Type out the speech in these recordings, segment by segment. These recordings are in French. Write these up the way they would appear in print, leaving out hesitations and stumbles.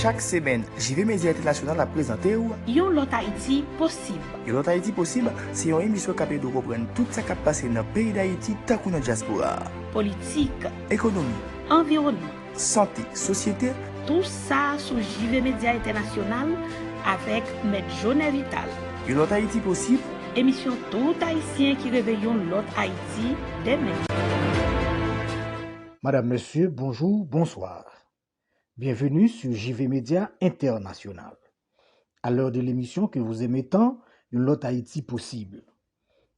Chaque semaine, JV Média International a présenté Yon lot Haïti possible. Yon lot Haïti possible, c'est une émission qui permet de comprendre tout ce qui passe dans le pays d'Haïti tant qu'on a diaspora. Politique, Économie, environnement, santé, société. Tout ça sous JV Média International avec M. Jonet Vital. Yon lot Haïti possible. Émission tout haïtien qui réveille l'autre Haïti demain. Madame, Monsieur, bonjour, bonsoir. Bienvenue sur JV Média International. À l'heure de l'émission que vous aimez tant, une lot Haïti possible.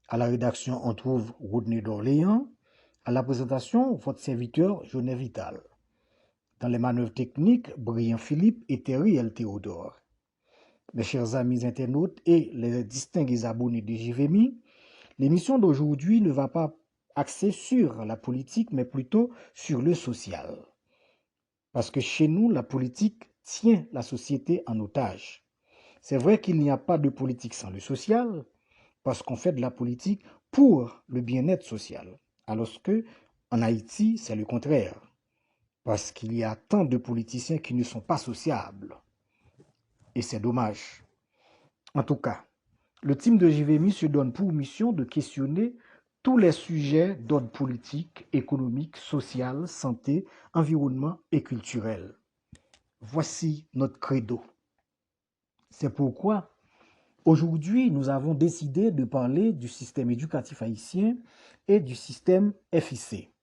À la rédaction, on trouve Rodney d'Orléans. À la présentation, votre serviteur Jonet Vital. Dans les manœuvres techniques, Brian Philippe et Terry L. Théodore. Mes chers amis internautes et les distingués abonnés de JVMI, l'émission d'aujourd'hui ne va pas axer sur la politique, mais plutôt sur le social. Parce que chez nous, la politique tient la société en otage. C'est vrai qu'il n'y a pas de politique sans le social, parce qu'on fait de la politique pour le bien-être social. Alors que en Haïti, c'est le contraire. Parce qu'il y a tant de politiciens qui ne sont pas sociables. Et c'est dommage. En tout cas, le team de JVMI se donne pour mission de questionner tous les sujets d'ordre politique, économique, social, santé, environnement et culturel. Voici notre credo. C'est pourquoi, aujourd'hui, nous avons décidé de parler du système éducatif haïtien et du système FIC,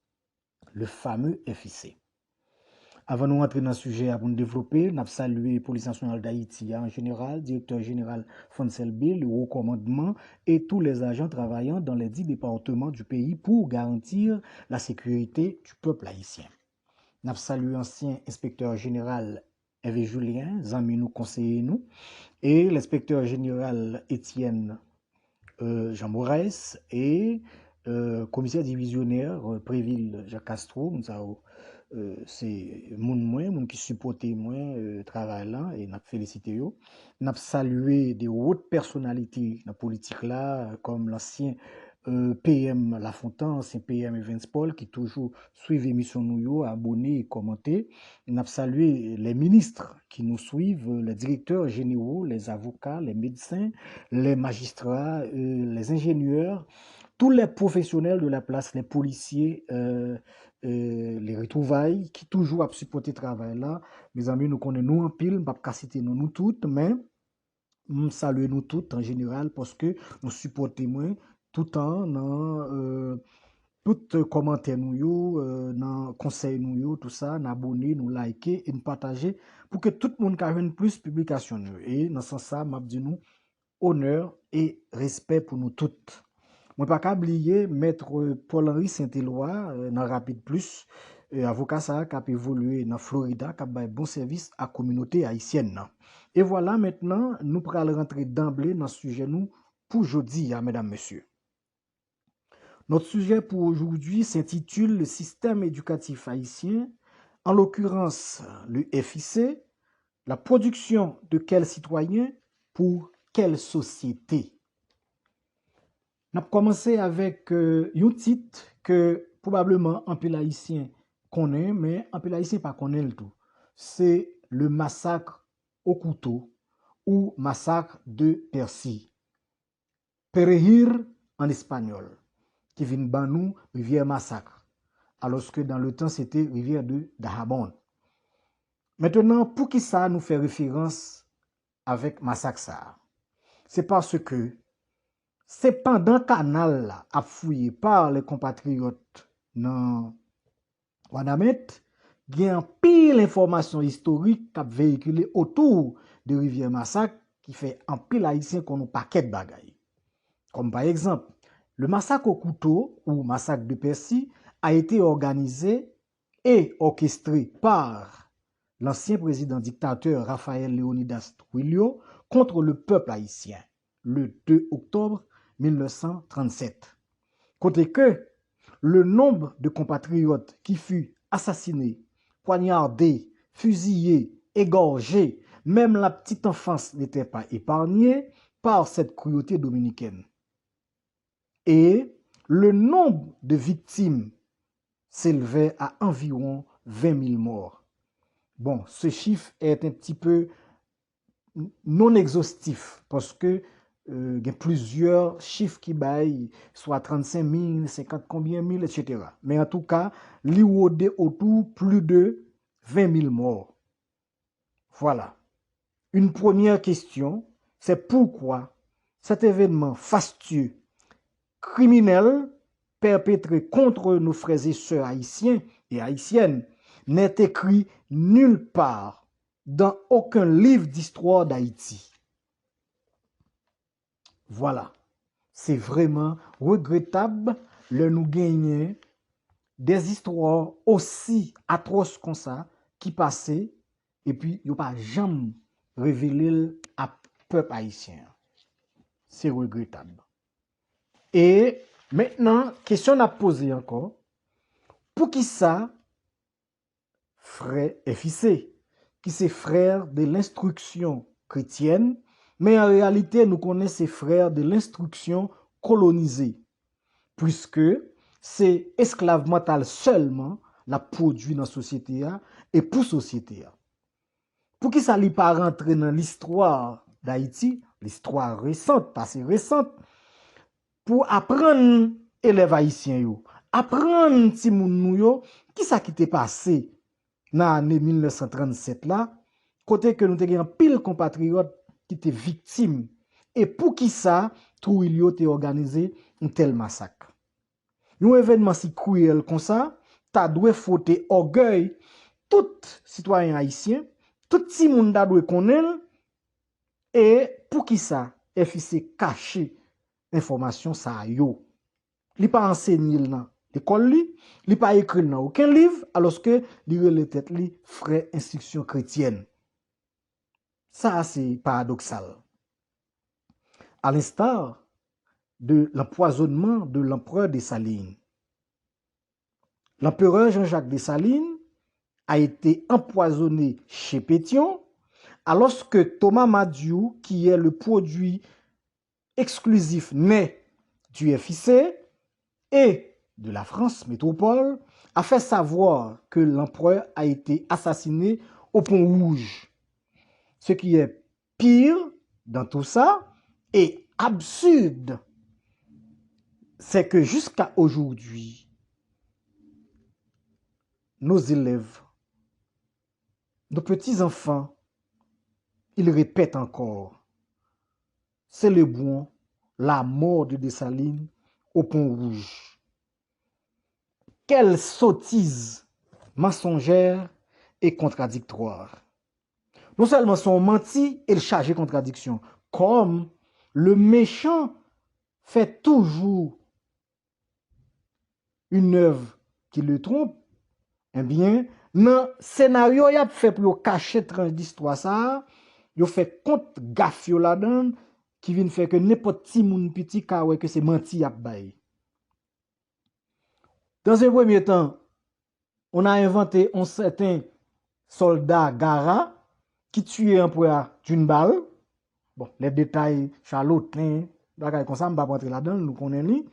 le fameux FIC. Avant de nous entrer dans le sujet, pour nous développer, nous avons salué la Police nationale d'Haïti en général, directeur général Fonselbe, le haut commandement et tous les agents travaillant dans les 10 départements du pays pour garantir la sécurité du peuple haïtien. Nous avons salué l'ancien inspecteur général Hervé Julien, Zami nous conseiller nous, et l'inspecteur général Étienne Jean Moraes et commissaire divisionnaire Préville Jacques Castro. Nous avons c'est moun qui supporte moins travail là et n'a félicité yo n'a salué des hautes personnalités dans politique là comme l'ancien PM Lafontaine, ancien PM Evans Paul qui toujours suivent l'émission nous yo, abonné et commenté. N'a salué les ministres qui nous suivent, les directeurs généraux, les avocats, les médecins, les magistrats, les ingénieurs, tous les professionnels de la place, les policiers, les retrouvailles qui toujours à supporter travail là. Mes amis, nous connaissons nous en pile, pas citer nous toutes, mais nous saluons nous toutes en général parce que nous supportons moins tout le temps dans tout commentaire nous dans conseil nous tout ça, nous abonner, nous liker et nous partager pour que tout le monde ait plus de publications et dans ce sens ça m'a dit nous honneur et respect pour nous toutes. Moi pas qu'à oublier maître Paul-Henri Saint-Éloi dans Rapide Plus, avocat ça qui a évolué dans Florida, qui a fait bon service à la communauté haïtienne. Et voilà maintenant, nous pourrons rentrer d'emblée dans le sujet nous pour aujourd'hui, mesdames, messieurs. Notre sujet pour aujourd'hui s'intitule le système éducatif haïtien, en l'occurrence le FIC, la production de quels citoyens pour quelle société. On a commencé avec un titre que probablement un peu haïtien connaît, mais un peu haïtien pas connaît le tout. C'est le massacre au couteau ou massacre de Percy. Perehir en espagnol, qui vient banou rivière massacre, alors que dans le temps c'était rivière de Dahabon. Maintenant, pour qui ça nous fait référence avec massacre ça? C'est parce que c'est pendant canal là a fouillé par les compatriotes dans Wanamet, il y a un pile information historique qui a véhiculé autour de rivière massacre qui fait un pile haïtien qu'on nous paquet de bagaille. Comme par exemple, le massacre au couteau ou massacre de Percy a été organisé et orchestré par l'ancien président dictateur Raphaël Léonidas Trujillo contre le peuple haïtien le 2 octobre 1937. Côté que le nombre de compatriotes qui fut assassinés, poignardés, fusillés, égorgés, même la petite enfance n'était pas épargnée par cette cruauté dominicaine. Et le nombre de victimes s'élevait à environ 20 000 morts. Bon, ce chiffre est un petit peu non exhaustif parce que il y a plusieurs chiffres qui baillent, soit 35 000, 50 combien mille, etc. Mais en tout cas, il y a autour plus de 20 000 morts. Voilà. Une première question, c'est pourquoi cet événement fastueux, criminel, perpétré contre nos frères et sœurs haïtiens et haïtiennes, n'est écrit nulle part dans aucun livre d'histoire d'Haïti. Voilà. C'est vraiment regrettable de nous gagner des histoires aussi atroces comme ça qui passaient et puis ils n'ont pas jamais révélé à peuple haïtien. C'est regrettable. Et maintenant, question à poser encore. Pour qui ça, frère FIC, qui c'est frère de l'instruction chrétienne, mais en réalité, nous connaissons ces frères de l'instruction colonisée, puisque c'est esclave mental seulement la produit dans la société et pour la société. Pour qui ça n'est pas rentrer dans l'histoire d'Haïti, l'histoire récente, passée récente, pour apprendre élèves haïtiens yo, apprendre ti moun nou yo, qui ça qui t'est passé dans l'année 1937 là, côté que nous te gen pile compatriotes qui étaient victimes et pour qui ça tout il yo te organisé un tel massacre. Un événement si cruel comme ça, ta doit fauter orgueil tout citoyen haïtien, tout ti moun da doit connaître et pour qui ça FIC caché information ça yo. Li pas enseigné dans l'école li pas écrit dans aucun livre alors que li relè tête li frère instruction chrétienne. Ça c'est paradoxal. À l'instar de l'empoisonnement de l'empereur Dessalines. L'empereur Jean-Jacques Dessalines a été empoisonné chez Pétion alors que Thomas Madiou, qui est le produit exclusif né du FIC et de la France métropole, a fait savoir que l'empereur a été assassiné au Pont Rouge. Ce qui est pire dans tout ça et absurde, c'est que jusqu'à aujourd'hui, nos élèves, nos petits-enfants, ils répètent encore, célébrons la mort de Dessalines au Pont Rouge. Quelle sottise mensongère et contradictoire. Non seulement sont mentis et chargés de contradiction, comme le méchant fait toujours une œuvre qui le trompe, eh bien, dans le scénario, il a fait pour cacher tranche d'histoire ça, il a fait compte gaffio là-dedans, qui vient faire que n'importe qui moun petit ka que c'est menti à bail. Dans un premier temps, on a inventé un certain soldat Gara qui tuait un empereur d'une balle. Bon, les détails, Charlotte, comme ça, on va pas rentrer là-dedans, nous connaissons.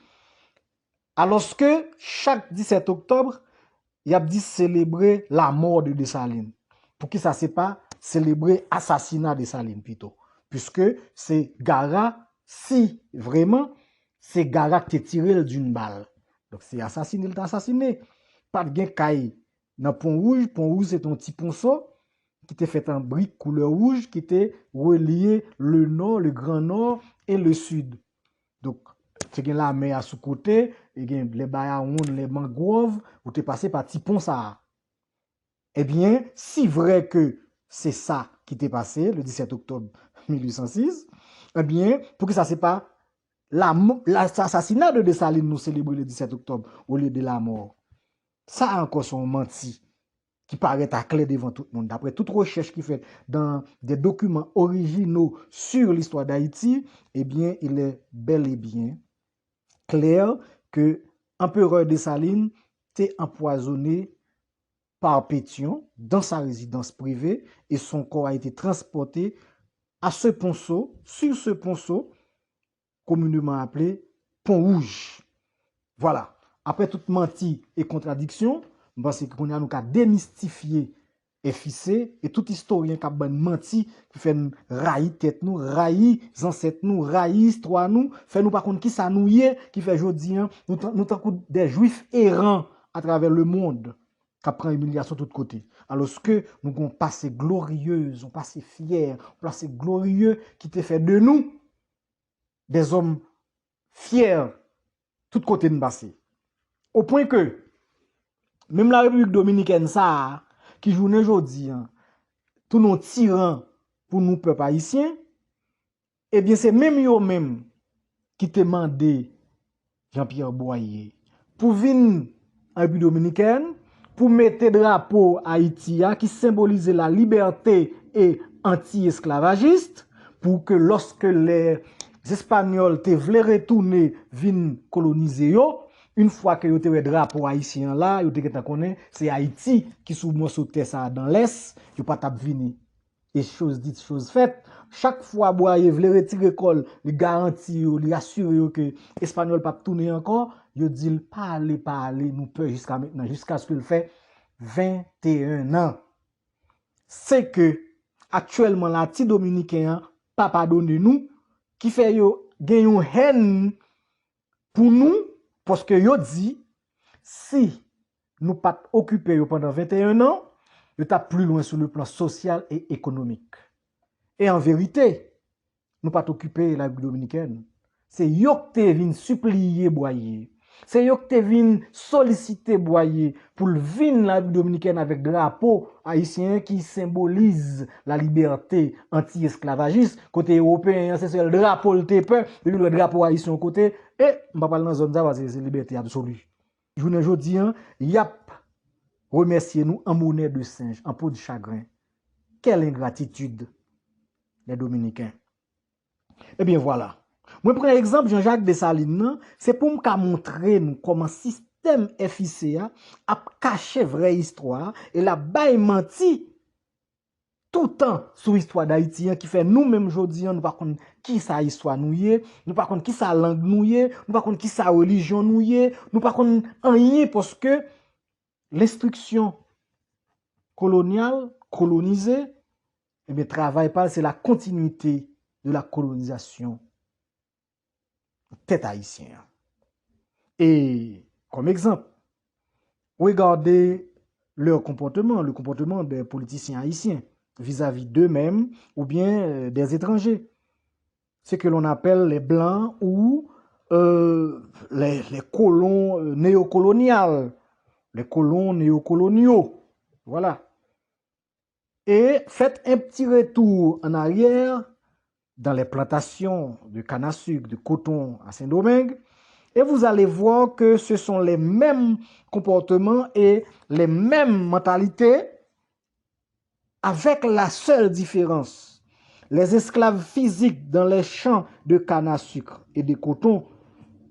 Alors que chaque 17 octobre, il y a dit célébrer la mort de Dessalines. Pour qui ça c'est pas célébrer l'assassinat de Dessalines plutôt. Puisque c'est Gara, si vraiment, c'est Gara qui t'a tiré d'une balle. Donc c'est assassiné, il t'a assassiné. Pas de gain caille dans Pont Rouge. Pont Rouge c'est un petit ponceau qui était fait en brique couleur rouge qui était relié le nord, le grand nord et le sud. Donc c'est la mer à sous côté, et les bayaons, les mangroves, où tu es passé par petit pont ça. Eh bien, si vrai que c'est ça qui t'est passé le 17 octobre 1806, eh bien, pour que ça c'est pas l'assassinat de Dessalines nous célébrer le 17 octobre au lieu de la mort. Ça encore sont menti qui paraît à clair devant tout le monde. D'après toute recherche qui fait dans des documents originaux sur l'histoire d'Haïti, eh bien, il est bel et bien clair que l'empereur Dessalines était empoisonné par Pétion dans sa résidence privée et son corps a été transporté à ce ponceau, sur ce ponceau, communément appelé Pont Rouge. Voilà. Après toute menti et contradiction, c'est qu'on a nous qu'à démystifier FIC et tout historien qui a ben menti, qui fait nous raïr tête nous, raïr ancêtres nous, raïr histoire nous, fait nous par contre qui ça nous y est, qui fait jodi nous tant des juifs errants à travers le monde qui prend humiliation de tous côtés. Alors que nous avons passé glorieuse, on passé fier, on passé glorieux qui te fait de nous des hommes fiers tout côté de passé. Au point que même la République dominicaine ça qui joue aujourd'hui tous nos tyrans pour nous peuple haïtien, eh bien c'est même eux même qui te demandé Jean-Pierre Boyer pour venir en République dominicaine pour mettre drapeau Haïti qui symbolise la liberté et anti-esclavagiste pour que lorsque les Espagnols te voulaient retourner viennent coloniser yo, une fois que yo te drapeau haïtien là, yo te connaît, c'est Haïti qui sous morceau terre ça dans l'est, yo pas tap venir. Et chose dite, chose faite, chaque fois Boyer voulait retirer col, il garantit, il assure que Espagnol pas tourner encore, il dit parler, nous peut jusqu'à maintenant, jusqu'à ce qu'il fait 21 ans. C'est que actuellement la ti dominicain pas pardonner nous qui fait yo gagne une haine pour nous parce que yo dit si nous pas occupé pendant 21 ans, yo t'a plus loin sur le plan social et économique. Et en vérité, nous pas occupé la République dominicaine. C'est yo qui te vinn supplier Boyer. C'est yo qui te vinn solliciter Boyer pour venir la République dominicaine avec drapeau haïtien qui symbolise la liberté anti-esclavagiste. Côté européen, c'est le drapeau le TP, le drapeau haïtien côté et on va parler dans zone ça c'est liberté absolue. Journée jodi yap remercier nous en monnaie de singe, en peau de chagrin. Quelle ingratitude les Dominicains. Eh bien voilà. Moi prends exemple Jean-Jacques Dessalines, c'est pour me montrer nous comment système FIC a caché vraie histoire et la bail menti tout le temps sur l'histoire d'Haïti qui fait nous-mêmes aujourd'hui nous par contre qui sa histoire nous y est, nous par contre qui sa langue nous y est, nous par contre qui sa religion nous y est, nous par contre rien parce que l'instruction coloniale, colonisée, eh bien, travail pas, c'est la continuité de la colonisation tête haïtienne. Et comme exemple, regardez leur comportement, le comportement des politiciens haïtiens vis-à-vis d'eux-mêmes ou bien des étrangers. Ce que l'on appelle les blancs ou les colons néocoloniaux. Les colons néocoloniaux. Voilà. Et faites un petit retour en arrière dans les plantations de canne à sucre, de coton à Saint-Domingue, et vous allez voir que ce sont les mêmes comportements et les mêmes mentalités, avec la seule différence. Les esclaves physiques dans les champs de canne à sucre et de coton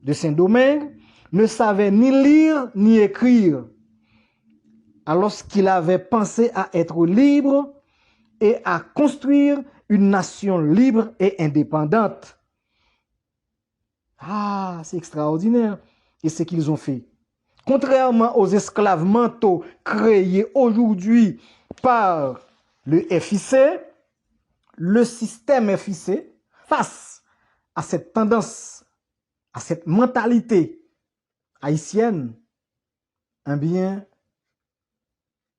de Saint-Domingue ne savaient ni lire ni écrire, alors qu'il avait pensé à être libre et à construire une nation libre et indépendante. Ah, c'est extraordinaire. Et ce qu'ils ont fait. Contrairement aux esclaves mentaux créés aujourd'hui par le FIC, le système FIC, face à cette tendance, à cette mentalité haïtienne, eh bien,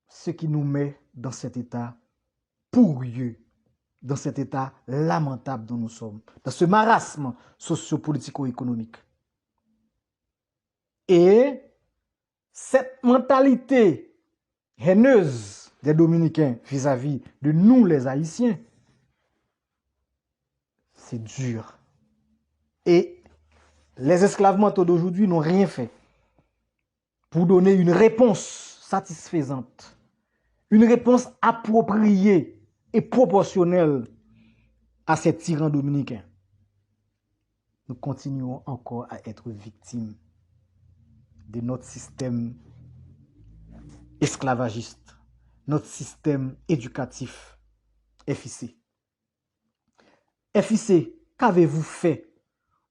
ce qui nous met dans cet état pourrieux, dans cet état lamentable dont nous sommes, dans ce marasme socio-politico-économique. Et cette mentalité haineuse des Dominicains vis-à-vis de nous les Haïtiens, c'est dur. Et les esclaves mentaux d'aujourd'hui n'ont rien fait pour donner une réponse satisfaisante, une réponse appropriée et proportionnelle à ces tyrans dominicains. Nous continuons encore à être victimes de notre système esclavagiste, notre système éducatif FIC. FIC, qu'avez-vous fait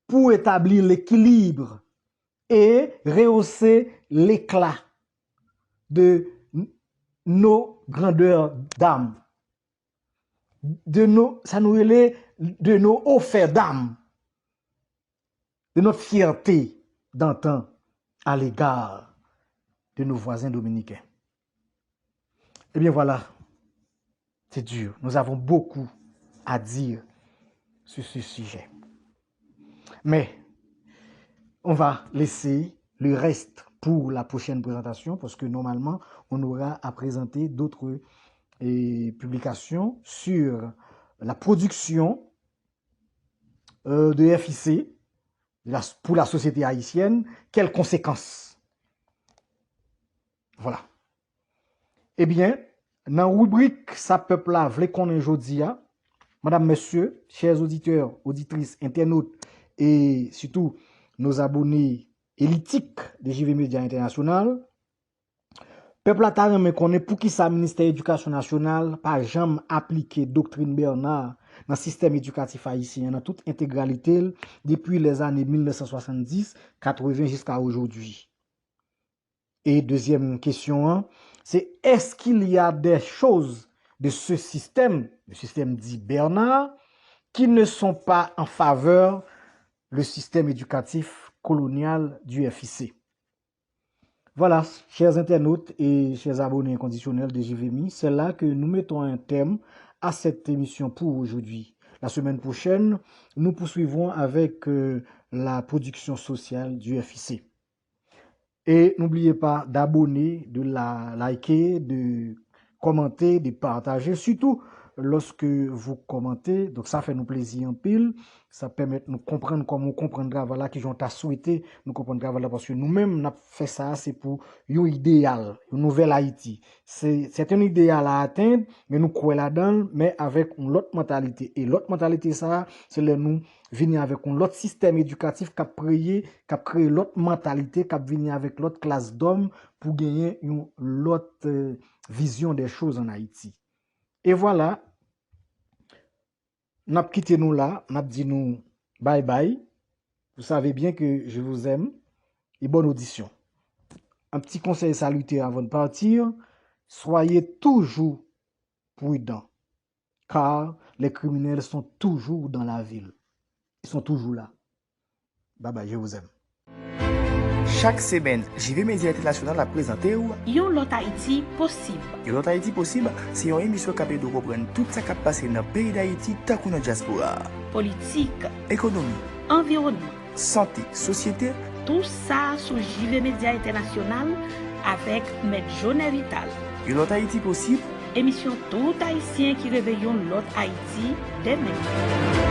pour établir l'équilibre et rehausser l'éclat de nos grandeurs d'âme, ça nous relève de nos hauts faits d'âme, de notre fierté d'antan à l'égard de nos voisins dominicains. Eh bien voilà, c'est dur. Nous avons beaucoup à dire sur ce sujet. Mais on va laisser le reste pour la prochaine présentation parce que normalement, on aura à présenter d'autres publications sur la production de FIC pour la société haïtienne. Quelles conséquences? Voilà. Eh bien, dans la rubrique « Sa peuple là, vle konnen jodia », madame, monsieur, chers auditeurs, auditrices, internautes et surtout nos abonnés élitiques de JV Média International, peuple là ta reme konnen pour qui ça ministère éducation nationale pas jamais appliqué doctrine Bernard dans le système éducatif haïtien dans toute intégralité depuis les années 1970, 80 jusqu'à aujourd'hui. Et deuxième question, c'est est-ce qu'il y a des choses de ce système, le système dit Bernard, qui ne sont pas en faveur du système éducatif colonial du FIC? Voilà, chers internautes et chers abonnés inconditionnels de JVMI, c'est là que nous mettons un terme à cette émission pour aujourd'hui. La semaine prochaine, nous poursuivrons avec la production sociale du FIC. Et n'oubliez pas d'abonner, de liker, de commenter, de partager, surtout lorsque vous commentez. Donc ça fait nous plaisir en pile. Ça permet de nous comprendre comment on comprendra voilà qui j'ont t'a souhaité nous comprendra voilà parce que nous-mêmes n'a fait ça c'est pour un idéal, une nouvelle Haïti. C'est un idéal à atteindre mais nous croyons là-dedans mais avec une autre mentalité et l'autre mentalité ça c'est le nous venir avec un autre système éducatif qui a créé l'autre mentalité qui a venir avec l'autre classe d'hommes pour gagner une l'autre vision des choses en Haïti. Et voilà, n'a quitté nous là, n'a dit nous bye bye. Vous savez bien que je vous aime et bonne audition. Un petit conseil salutaire avant de partir, soyez toujours prudents car les criminels sont toujours dans la ville. Ils sont toujours là. Bye bye, je vous aime. Chaque semaine, JV Média International a présenté ou Yon lot Haïti possible. Yon lot Haïti possible, c'est une émission qui permet de comprendre tout ce qui a passé dans le pays d'Haïti tant qu'on a diaspora. Politique, Économie, environnement, santé, société, tout ça sur JV Média International avec Maître Jonet Vital. Yon lot Haïti possible. Émission tout haïtien qui réveille l'autre Haïti demain.